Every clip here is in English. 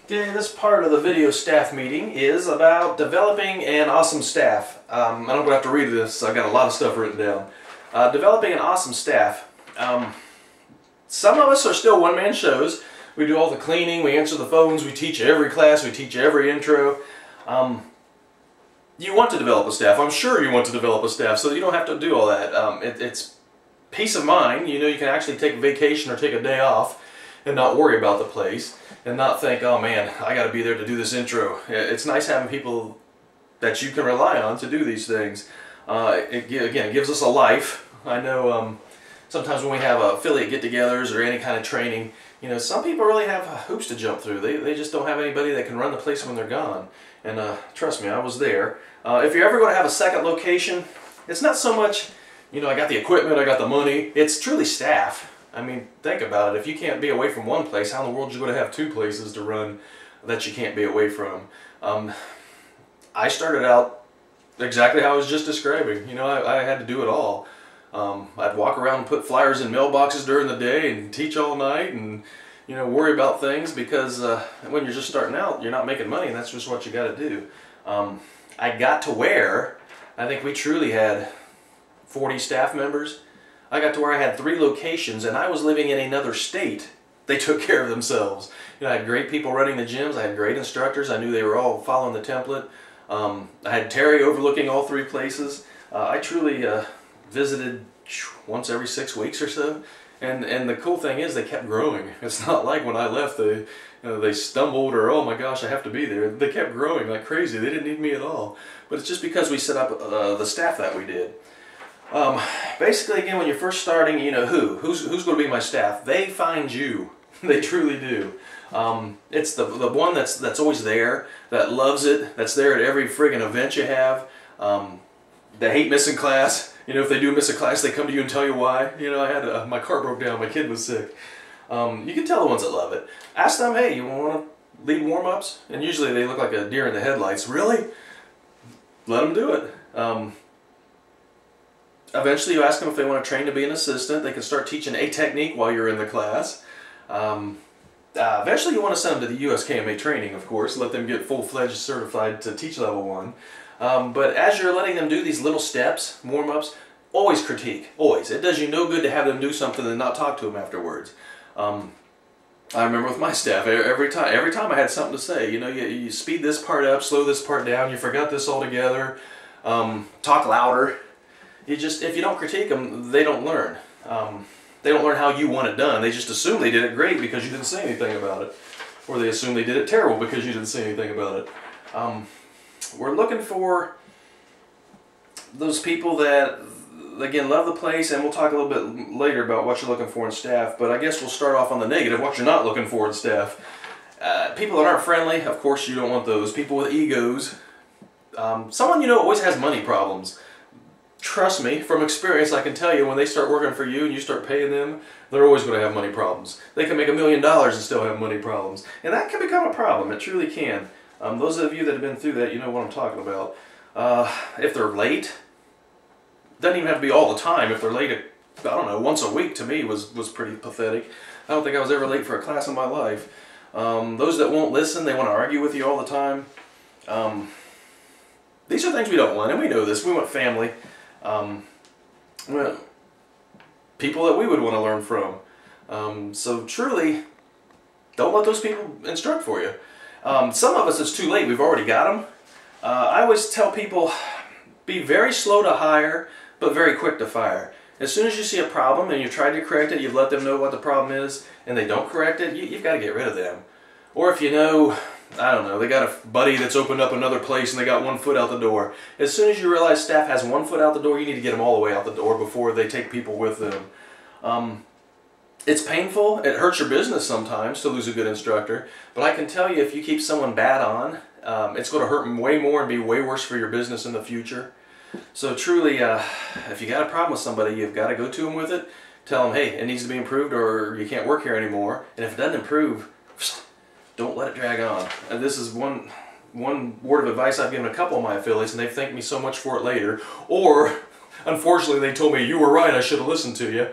Okay, this part of the video staff meeting is about developing an awesome staff. I'm going to have to read this. I've got a lot of stuff written down. Developing an awesome staff. Some of us are still one-man shows. We do all the cleaning, we answer the phones, we teach every class, we teach every intro. You want to develop a staff. I'm sure you want to develop a staff, so you don't have to do all that. It's peace of mind. You know, you can actually take a vacation or take a day off and not worry about the place and not think, oh man, I got to be there to do this intro. It's nice having people that you can rely on to do these things. Again, it gives us a life. I know sometimes when we have affiliate get-togethers or any kind of training, you know, some people really have hoops to jump through. They just don't have anybody that can run the place when they're gone. And trust me, I was there. If you're ever going to have a second location, it's not so much, you know, I got the equipment, I got the money. It's truly staff. I mean, think about it. If you can't be away from one place, how in the world are you going to have two places to run that you can't be away from? I started out exactly how I was just describing. You know, I had to do it all. I'd walk around and put flyers in mailboxes during the day and teach all night and, you know, worry about things because when you're just starting out, you're not making money and that's just what you got to do. I got to where I think we truly had 40 staff members. I got to where I had 3 locations and I was living in another state. They took care of themselves. You know, I had great people running the gyms. I had great instructors. I knew they were all following the template. I had Terry overlooking all 3 places. I truly visited once every 6 weeks or so. And the cool thing is they kept growing. It's not like when I left they stumbled or, oh my gosh, I have to be there. They kept growing like crazy. They didn't need me at all. But it's just because we set up the staff that we did. Basically, again, when you're first starting, you know who's going to be my staff. They find you. They truly do. It's the one that's always there, that loves it, that's there at every friggin' event you have. They hate missing class. You know, if they do miss a class, they come to you and tell you why. You know, I had my car broke down, my kid was sick. You can tell the ones that love it. Ask them, hey, you want to lead warm-ups? And usually they look like a deer in the headlights. Really? Let them do it. Eventually you ask them if they want to train to be an assistant. They can start teaching a technique while you're in the class. Eventually you want to send them to the USKMA training, of course. Let them get full-fledged certified to teach level 1. But as you're letting them do these little steps, warm-ups, always critique, always. It does you no good to have them do something and not talk to them afterwards. I remember with my staff, every time I had something to say, you know, you speed this part up, slow this part down, you forgot this altogether, talk louder. If you don't critique them, they don't learn. They don't learn how you want it done. They just assume they did it great because you didn't say anything about it. Or they assume they did it terrible because you didn't say anything about it. We're looking for those people that, again, love the place, and we'll talk a little bit later about what you're looking for in staff, but I guess we'll start off on the negative, what you're not looking for in staff. People that aren't friendly, of course you don't want those. People with egos. Someone you know always has money problems. Trust me, from experience, I can tell you when they start working for you and you start paying them, they're always going to have money problems. They can make $1 million and still have money problems. And that can become a problem. It truly can. Those of you that have been through that, you know what I'm talking about. If they're late, doesn't even have to be all the time. If they're late, I don't know, once a week to me was pretty pathetic. I don't think I was ever late for a class in my life. Those that won't listen, they want to argue with you all the time. These are things we don't want, and we know this. We want family. Well, people that we would want to learn from. So truly, don't let those people instruct for you. Some of us, it's too late. We've already got them. I always tell people, be very slow to hire, but very quick to fire. As soon as you see a problem and you try to correct it, you've let them know what the problem is, and they don't correct it, you've got to get rid of them. Or if you know, I don't know, they got a buddy that's opened up another place and they got 1 foot out the door. As soon as you realize staff has 1 foot out the door, you need to get them all the way out the door before they take people with them. It's painful, it hurts your business sometimes to lose a good instructor, but I can tell you if you keep someone bad on, it's going to hurt them way more and be way worse for your business in the future. So truly, if you got a problem with somebody, you've got to go to them with it, tell them, hey, it needs to be improved or you can't work here anymore, and if it doesn't improve, don't let it drag on. And this is one word of advice I've given a couple of my affiliates, and they've thanked me so much for it later, or unfortunately they told me, you were right, I should have listened to you.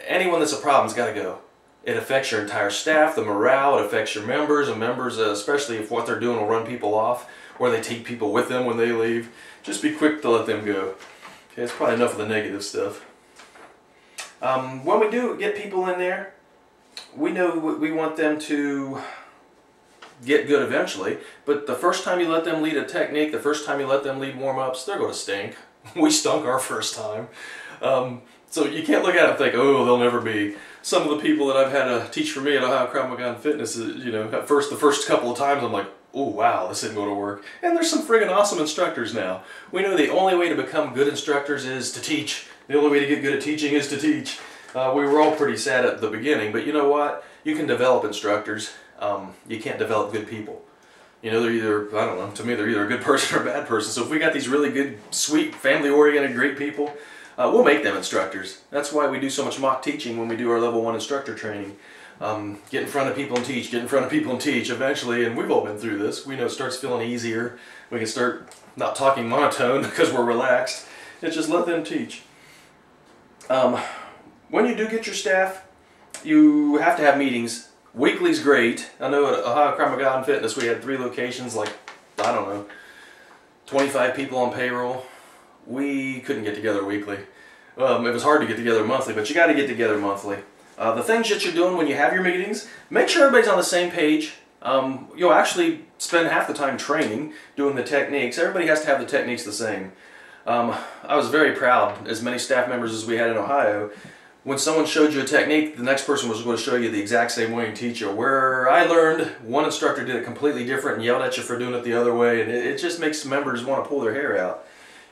Anyone that's a problem's got to go. It affects your entire staff, the morale, it affects your members, and members, especially if what they're doing will run people off, or they take people with them when they leave. Just be quick to let them go. Okay, that's probably enough of the negative stuff. When we do get people in there, we know we want them to get good eventually, but the first time you let them lead a technique, the first time you let them lead warm-ups, they're going to stink. We stunk our first time. So you can't look at it and think, oh, they'll never be. Some of the people that I've had to teach for me at Ohio Krav Maga Fitness, you know, at first, the first couple of times I'm like, oh wow, this isn't going to work. And there's some friggin' awesome instructors now. We know the only way to become good instructors is to teach. The only way to get good at teaching is to teach. We were all pretty sad at the beginning, but you know what? You can develop instructors. You can't develop good people. You know, they're either, I don't know, to me they're either a good person or a bad person. So if we got these really good, sweet, family-oriented, great people, we'll make them instructors. That's why we do so much mock teaching when we do our level 1 instructor training. Get in front of people and teach, get in front of people and teach eventually, and we've all been through this. We know it starts feeling easier. We can start not talking monotone because we're relaxed. It's just let them teach. When you do get your staff, you have to have meetings. Weekly's great. I know at Ohio Krav Maga Fitness we had 3 locations, like, I don't know, 25 people on payroll. We couldn't get together weekly. It was hard to get together monthly, but you got to get together monthly. The things that you're doing when you have your meetings, make sure everybody's on the same page. You'll actually spend half the time training, doing the techniques. Everybody has to have the techniques the same. I was very proud, as many staff members as we had in Ohio, when someone showed you a technique, the next person was going to show you the exact same way and teach you. Where I learned, one instructor did it completely different and yelled at you for doing it the other way, and it just makes members want to pull their hair out.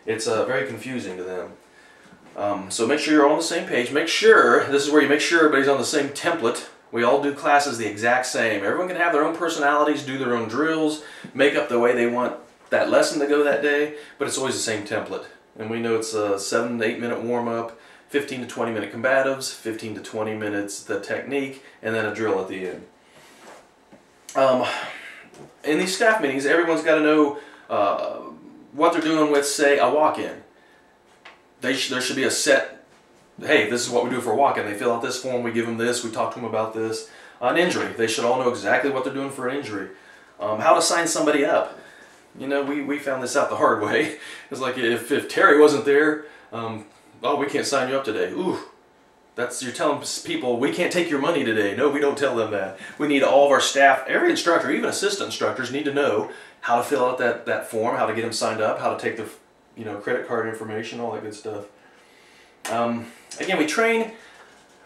It's very confusing to them. So make sure you're all on the same page. Make sure, this is where you make sure everybody's on the same template. We all do classes the exact same. Everyone can have their own personalities, do their own drills, make up the way they want that lesson to go that day, but it's always the same template. And we know it's a 7 to 8 minute warm-up, 15 to 20 minute combatives, 15 to 20 minutes the technique, and then a drill at the end. In these staff meetings, everyone's got to know what they're doing with, say, a walk-in. There should be a set, hey, this is what we do for a walk-in. They fill out this form, we give them this, we talk to them about this. An injury, they should all know exactly what they're doing for an injury. How to sign somebody up. You know, we found this out the hard way. It's like if Terry wasn't there, oh, we can't sign you up today. Ooh, you're telling people, we can't take your money today. No, we don't tell them that. We need all of our staff, every instructor, even assistant instructors, need to know how to fill out that form, how to get them signed up, how to take their credit card information, all that good stuff. Again,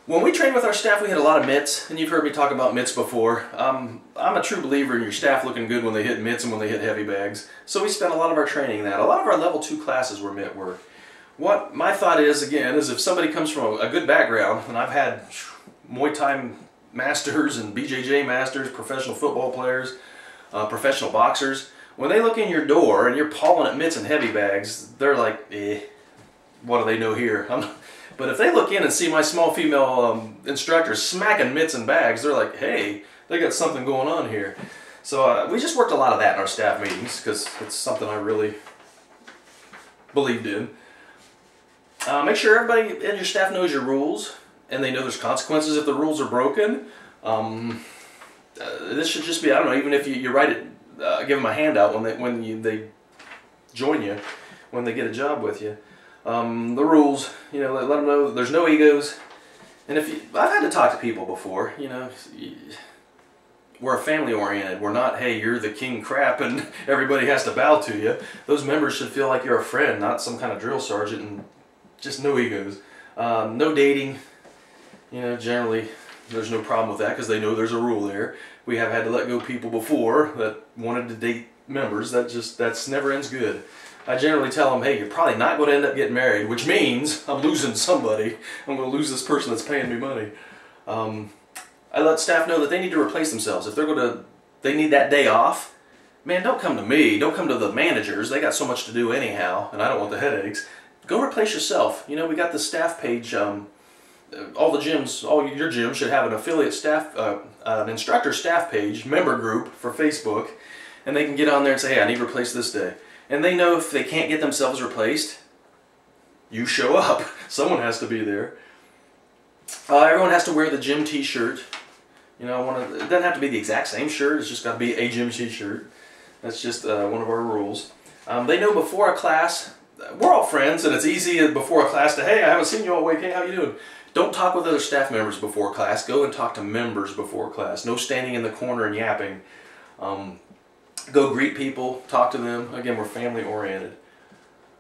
when we train with our staff, we hit a lot of mitts, and you've heard me talk about mitts before. I'm a true believer in your staff looking good when they hit mitts and when they hit heavy bags. So we spent a lot of our training in that. A lot of our level 2 classes were mitt work. What my thought is, again, is if somebody comes from a good background, and I've had Muay Thai masters and BJJ masters, professional football players, professional boxers, when they look in your door and you're pawing at mitts and heavy bags, they're like, eh, what do they know here? But if they look in and see my small female instructors smacking mitts and bags, they're like, hey, they got something going on here. So we just worked a lot of that in our staff meetings because it's something I really believed in. Make sure everybody in your staff knows your rules and they know there's consequences if the rules are broken. This should just be, I don't know, even if you write it, give them a handout when they join you, when they get a job with you. The rules, let them know there's no egos. And I've had to talk to people before, we're family oriented. We're not, hey, you're the king crap and everybody has to bow to you. Those members should feel like you're a friend, not some kind of drill sergeant, and just no egos. No dating, generally there's no problem with that because they know there's a rule there. We have had to let go people before that wanted to date members. That's never ends good. I generally tell them, hey, you're probably not going to end up getting married, which means I'm losing somebody. I'm going to lose this person that's paying me money. I let staff know that they need to replace themselves. If they need that day off, man, don't come to me. Don't come to the managers. They got so much to do anyhow, and I don't want the headaches. Go replace yourself. We got the staff page. All the gyms, all your gyms should have an affiliate staff, an instructor staff page, member group for Facebook, and they can get on there and say, hey, I need to replace this day. And they know if they can't get themselves replaced, you show up. Someone has to be there. Everyone has to wear the gym t-shirt. You know, it doesn't have to be the exact same shirt, it's just got to be a gym t-shirt. That's just one of our rules. They know before a class, we're all friends, and it's easy before a class to, hey, I haven't seen you all week, hey, how you doing? Don't talk with other staff members before class, go and talk to members before class. No standing in the corner and yapping. Go greet people, talk to them. Again, we're family oriented.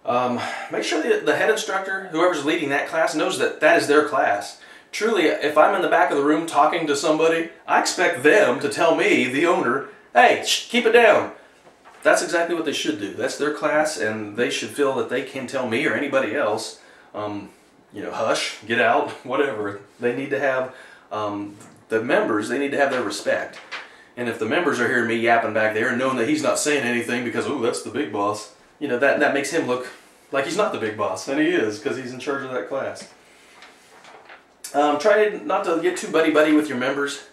Make sure that the head instructor, whoever's leading that class, knows that that is their class. Truly, if I'm in the back of the room talking to somebody, I expect them to tell me, the owner, hey, keep it down. That's exactly what they should do. That's their class, and they should feel that they can tell me or anybody else, you know, hush, get out, whatever. They need to have, the members, they need to have their respect. And if the members are hearing me yapping back there and knowing that he's not saying anything because, oh, that's the big boss, you know, that makes him look like he's not the big boss, and he is, because he's in charge of that class. Try not to get too buddy-buddy with your members.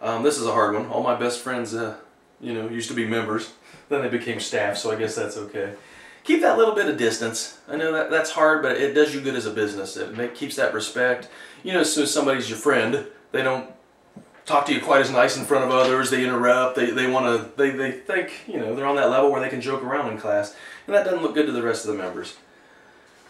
This is a hard one. All my best friends, you know, used to be members. Then they became staff, so I guess that's okay. Keep that little bit of distance. I know that's hard, but it does you good as a business. It keeps that respect. You know, as soon as somebody's your friend, they don't talk to you quite as nice in front of others. They interrupt. They think, you know, they're on that level where they can joke around in class, and that doesn't look good to the rest of the members.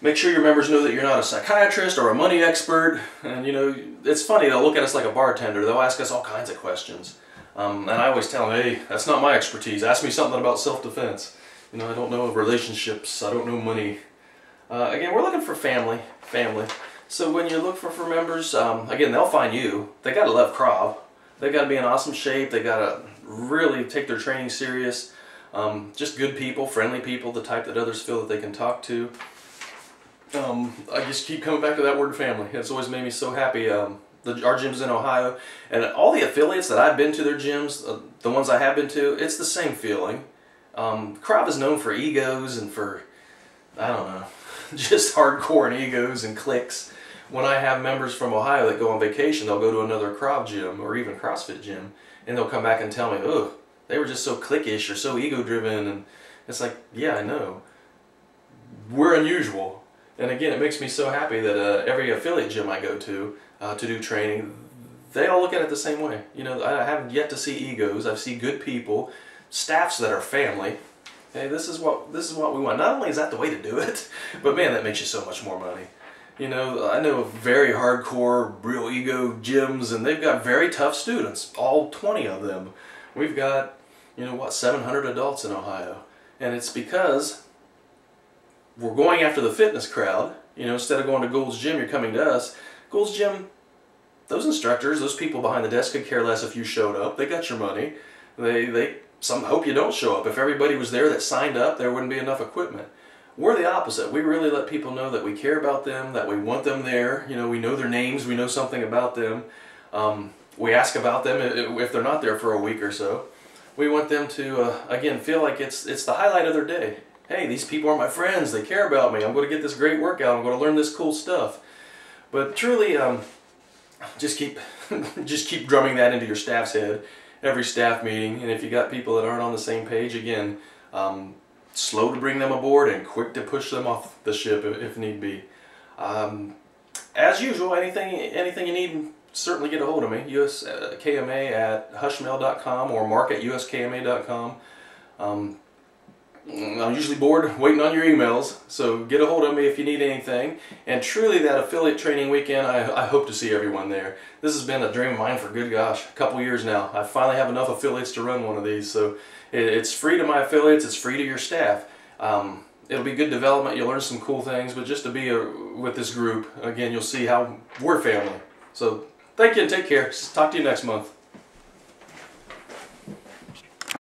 Make sure your members know that you're not a psychiatrist or a money expert. And, you know, it's funny, they'll look at us like a bartender. They'll ask us all kinds of questions. And I always tell them, hey, that's not my expertise. Ask me something about self-defense. You know, I don't know relationships. I don't know money. Again, we're looking for family. So when you look for members, again, they'll find you. They got to love Krav. They got to be in awesome shape. They got to really take their training serious. Just good people, friendly people, the type that others feel that they can talk to. I just keep coming back to that word family. It's always made me so happy. Our gym's in Ohio, and all the affiliates that I've been to their gyms, the ones I have been to, it's the same feeling. Krav is known for egos and for, I don't know, just hardcore and egos and cliques. When I have members from Ohio that go on vacation, they'll go to another Krav gym or even CrossFit gym, and they'll come back and tell me, oh, they were just so cliquish or so ego-driven, and it's like, yeah, I know. We're unusual. And again, it makes me so happy that every affiliate gym I go to do training, they all look at it the same way. You know, I haven't yet to see egos. I've seen good people, staffs that are family. Hey, this is what we want. Not only is that the way to do it, but man, that makes you so much more money. You know, I know very hardcore, real ego gyms, and they've got very tough students, all 20 of them. We've got, you know, what, 700 adults in Ohio. And it's because we're going after the fitness crowd. You know, instead of going to Gold's Gym, you're coming to us. Gold's Gym, those instructors, those people behind the desk could care less if you showed up. They got your money. Some hope you don't show up. If everybody was there that signed up, there wouldn't be enough equipment. We're the opposite. We really let people know that we care about them, that we want them there. You know, we know their names, we know something about them. We ask about them if they're not there for a week or so. We want them to, again, feel like it's the highlight of their day. Hey, these people are my friends, they care about me, I'm going to get this great workout, I'm going to learn this cool stuff. But truly, just keep drumming that into your staff's head, every staff meeting, and if you got people that aren't on the same page, again, slow to bring them aboard and quick to push them off the ship if need be. As usual, anything you need, certainly get a hold of me, uskma@hushmail.com or mark@uskma.com. I'm usually bored waiting on your emails, so get a hold of me if you need anything. And truly, that affiliate training weekend, I hope to see everyone there. This has been a dream of mine for, good gosh, a couple years now. I finally have enough affiliates to run one of these, so it's free to my affiliates, it's free to your staff. It'll be good development, you'll learn some cool things, but just to be with this group, again, you'll see how we're family. So thank you and take care. Talk to you next month.